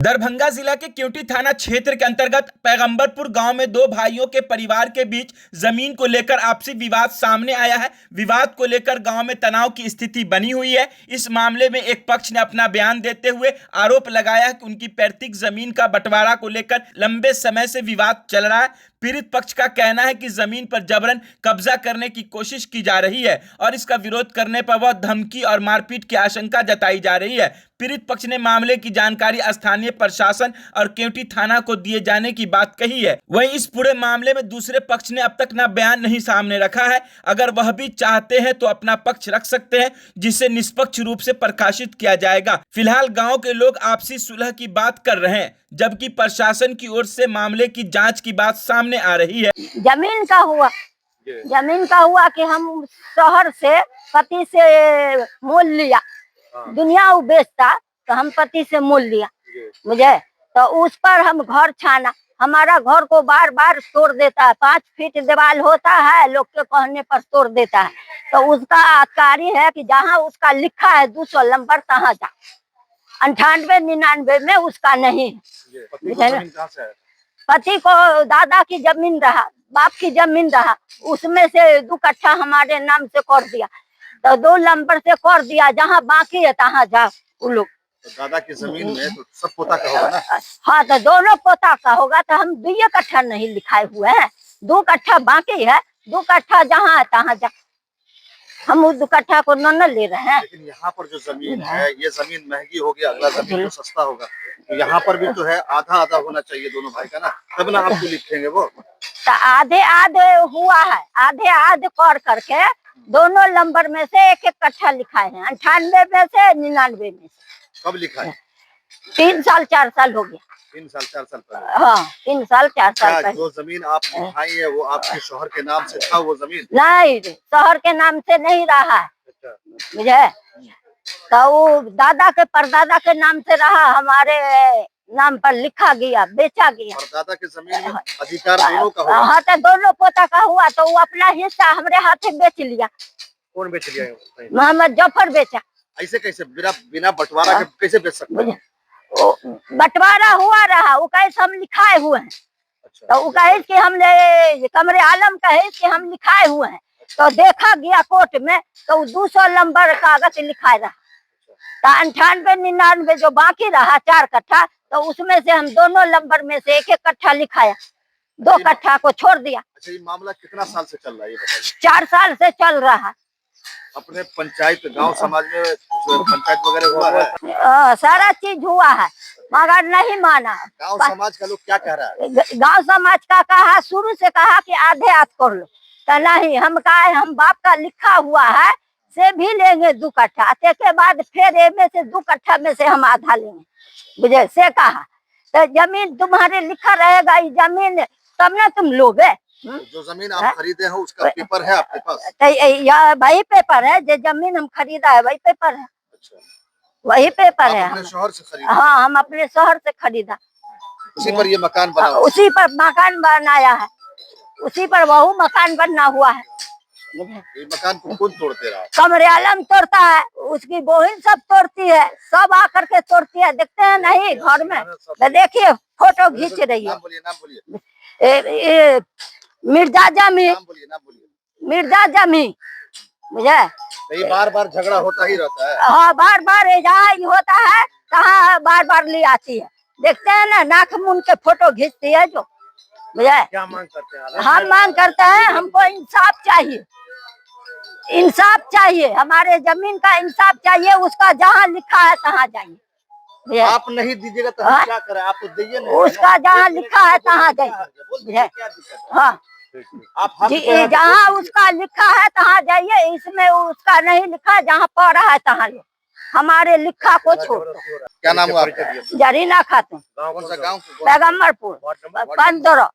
दरभंगा जिला के क्योंटी थाना क्षेत्र के अंतर्गत पैगंबरपुर गांव में दो भाइयों के परिवार के बीच जमीन को लेकर आपसी विवाद सामने आया है। विवाद को लेकर गांव में तनाव की स्थिति बनी हुई है। इस मामले में एक पक्ष ने अपना बयान देते हुए आरोप लगाया कि उनकी पैतृक जमीन का बंटवारा को लेकर लंबे समय से विवाद चल रहा है। पीड़ित पक्ष का कहना है कि जमीन पर जबरन कब्जा करने की कोशिश की जा रही है और इसका विरोध करने पर वह धमकी और मारपीट की आशंका जताई जा रही है। पीड़ित पक्ष ने मामले की जानकारी स्थानीय प्रशासन और क्योंटी थाना को दिए जाने की बात कही है। वहीं इस पूरे मामले में दूसरे पक्ष ने अब तक ना बयान नहीं सामने रखा है। अगर वह भी चाहते हैं तो अपना पक्ष रख सकते हैं, जिसे निष्पक्ष रूप से प्रकाशित किया जाएगा। फिलहाल गांव के लोग आपसी सुलह की बात कर रहे हैं, जबकि प्रशासन की ओर से मामले की जांच की बात सामने आ रही है। जमीन का हुआ कि हम शहर से पति से मोल लिया, दुनिया वो बेचता तो हम पति से मोल लिया मुझे, तो उस पर हम घर छाना, हमारा घर को बार बार तोड़ देता है। 5 फीट दीवार होता है, लोग के कहने पर तोड़ देता है। तो उसका अधिकारी है कि जहाँ उसका लिखा है 200 नंबर तहाँ जा, 98 99 में उसका नहीं है। पति को दादा की जमीन रहा, बाप की जमीन रहा, उसमें से 2 कट्ठा हमारे नाम से कर दिया, तो 2 नंबर से कर दिया, जहाँ बाकी है तहाँ जा वो लोग। तो दादा की जमीन में तो सब पोता का होगा ना? हाँ, तो दोनों पोता का होगा। तो हम 2 कट्ठा नहीं लिखाए हुए हैं, 2 कट्ठा बाकी है, 2 कट्ठा जहाँ है तहाँ जा, हम उस 2 कट्ठा को न ले रहे हैं। लेकिन यहाँ पर जो जमीन है, ये जमीन महंगी होगी, अगला जमीन तो सस्ता होगा, तो यहाँ पर भी तो है, आधा आधा होना चाहिए दोनों भाई का ना, तब ना आपको लिखेंगे वो। तो आधे आधे हुआ है, आधे आधे कर करके दोनों नंबर में से 1 कट्ठा लिखाए हैं, 98 में से 99 में से। कब लिखा है? 3 साल 4 साल हो गया। 3 साल 4 साल पहले। हाँ, 3 साल 4 साल पहले। जो जमीन आप लिखाई है वो आपके शोहर के नाम से था वो जमीन? नहीं, शोहर के नाम से नहीं रहा है, मुझे तो वो दादा के परदादा के नाम से रहा, हमारे नाम पर लिखा गया, बेचा गया। परदादा की जमीन में अधिकार दोनों का होगा? हाँ, तो दोनों पोता का हुआ, तो वो अपना हिस्सा हमरे हाथे बेच लिया। कौन बेच लिया? मोहम्मद जफर बेचा। ऐसे कैसे बिना बंटवारा के कैसे बेच सकते हैं? बंटवारा हुआ रहा, वो कैसे हम लिखाए हुए हैं। अच्छा। तो वो कहे कि हमने कमरे आलम कहे कि हम लिखाए हुए हैं, तो देखा गया कोर्ट में, तो 200 नंबर कागज लिखाए रहा, तो 98 99 जो बाकी रहा 4 कट्ठा, तो उसमें से हम दोनों नंबर में से 1 कट्ठा लिखाया, 2 कट्ठा को छोड़ दिया। अच्छा, ये मामला कितना साल से चल रहा है ये बताइए? 4 साल से चल रहा है। अपने पंचायत गांव समाज में पंचायत वगैरह हुआ है? सारा चीज हुआ है, मगर नहीं माना। गांव समाज का लोग क्या कह रहा है? गांव समाज का कहा, शुरू से कहा कि आधे आध कर लो, तो नहीं, हम कहा हम बाप का लिखा हुआ है से भी लेंगे 2 कट्ठा, के बाद फिर में से 2 कट्ठा में से हम आधा लेंगे, मुझे से कहा। तो जमीन तुम्हारे लिखा रहेगा, ये जमीन तब ना तुम लोगे। जो जमीन आप खरीदे हो उसका पेपर है आपके पास? वही पेपर है, जो जमीन हम खरीदा है वही पेपर है। अच्छा, वही पेपर है। अपने शहर से खरीदा? हाँ, हम अपने शहर से खरीदा। उसी पर ये मकान बना? उसी पर मकान बनाया है, उसी पर वही मकान बना हुआ है। ये मकान को कौन तोड़ते रहा? कमरे आलम तोड़ता है, उसकी बहन सब तोड़ती है, सब आकर के तोड़ती है, देखते हैं नहीं घर में, तो देखिए फोटो खींच रही है। नाम बोलिए। मिर्जा जमी, नाम बोलिए। मिर्जा जमी, मुझे ये बार झगड़ा होता ही रहता है? हाँ, बार जहाँ होता है तहाँ बार ले आती है, देखते हैं ना, नाक मुन के फोटो खींचती है जो। मुझे क्या मांग करते हैं? हम मांग करते हैं, हमको इंसाफ चाहिए, इंसाफ चाहिए, हमारे जमीन का इंसाफ चाहिए, उसका जहाँ लिखा है तहाँ जाइए। आप नहीं दीजिएगा तो हम क्या करें? आप तो दीजिए ना। उसका जहाँ लिखा है तहाँ जाइए। हाँ, आप जहाँ उसका लिखा है तहाँ जाइए, इसमें उसका नहीं लिखा, जहाँ पढ़ रहा है तहाँ लो, हमारे लिखा को छोड़। क्या नाम हुआ आपका? जरीना खातून। कौन सा गाँव? पैगंबरपुर 15।